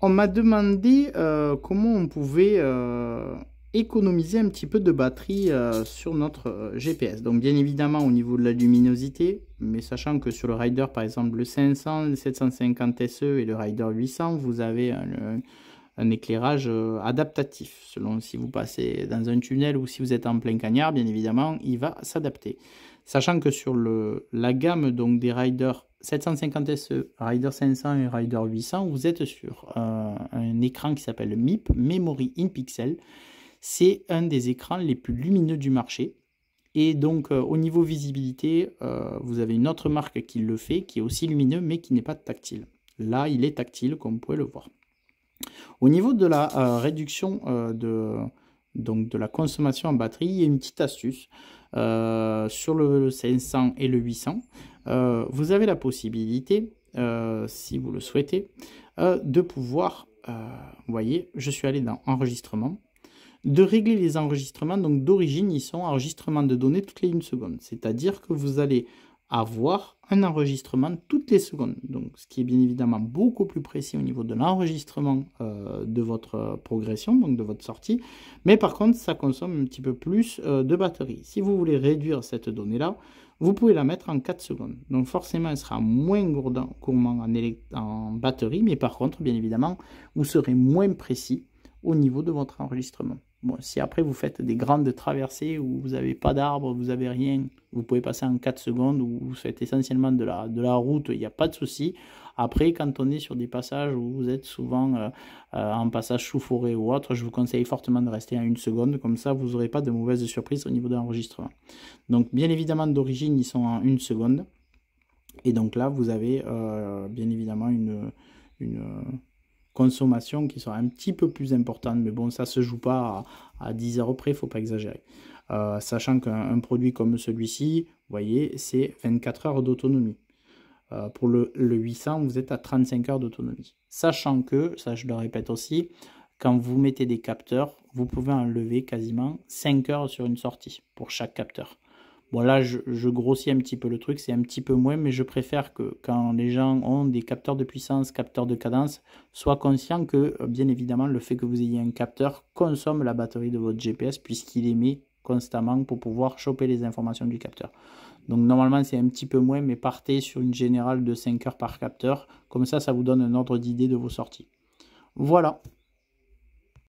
On m'a demandé comment on pouvait économiser un petit peu de batterie sur notre GPS. Donc bien évidemment au niveau de la luminosité, mais sachant que sur le Rider par exemple le 500, le 750 SE et le Rider 800, vous avez un éclairage adaptatif. Selon si vous passez dans un tunnel ou si vous êtes en plein cagnard, bien évidemment, il va s'adapter. Sachant que sur la gamme donc des Rider 750 SE, Rider 500 et Rider 800, vous êtes sur un écran qui s'appelle MIP, Memory in Pixel. C'est un des écrans les plus lumineux du marché. Et donc au niveau visibilité, vous avez une autre marque qui le fait, qui est aussi lumineux, mais qui n'est pas tactile. Là, il est tactile, comme vous pouvez le voir. Au niveau de la réduction donc de la consommation en batterie, il y a une petite astuce. Sur le 500 et le 800, vous avez la possibilité, si vous le souhaitez, de pouvoir, vous voyez, je suis allé dans enregistrement, de régler les enregistrements. Donc d'origine, ils sont enregistrements de données toutes les 1 seconde. C'est-à-dire que vous allez avoir un enregistrement toutes les secondes. Donc ce qui est bien évidemment beaucoup plus précis au niveau de l'enregistrement de votre progression, donc de votre sortie. Mais par contre, ça consomme un petit peu plus de batterie. Si vous voulez réduire cette donnée-là, vous pouvez la mettre en 4 secondes. Donc forcément, elle sera moins gourmand en batterie, mais par contre, bien évidemment, vous serez moins précis au niveau de votre enregistrement. Bon, si après vous faites des grandes traversées où vous n'avez pas d'arbre, vous n'avez rien, vous pouvez passer en 4 secondes, où vous faites essentiellement de la route, il n'y a pas de souci. Après, quand on est sur des passages où vous êtes souvent en passage sous forêt ou autre, je vous conseille fortement de rester à 1 seconde, comme ça vous n'aurez pas de mauvaises surprises au niveau de l'enregistrement. Donc bien évidemment d'origine, ils sont en 1 seconde. Et donc là, vous avez bien évidemment une consommation qui sera un petit peu plus importante, mais bon, ça se joue pas à 10 heures près, il ne faut pas exagérer. Sachant qu'un produit comme celui-ci, vous voyez, c'est 24 heures d'autonomie. Pour le 800, vous êtes à 35 heures d'autonomie. Sachant que, ça je le répète aussi, quand vous mettez des capteurs, vous pouvez enlever quasiment 5 heures sur une sortie pour chaque capteur. Bon là, je grossis un petit peu le truc, c'est un petit peu moins, mais je préfère que quand les gens ont des capteurs de puissance, capteurs de cadence, soient conscients que, bien évidemment, le fait que vous ayez un capteur consomme la batterie de votre GPS puisqu'il émet constamment pour pouvoir choper les informations du capteur. Donc normalement, c'est un petit peu moins, mais partez sur une générale de 5 heures par capteur. Comme ça vous donne un ordre d'idée de vos sorties. Voilà.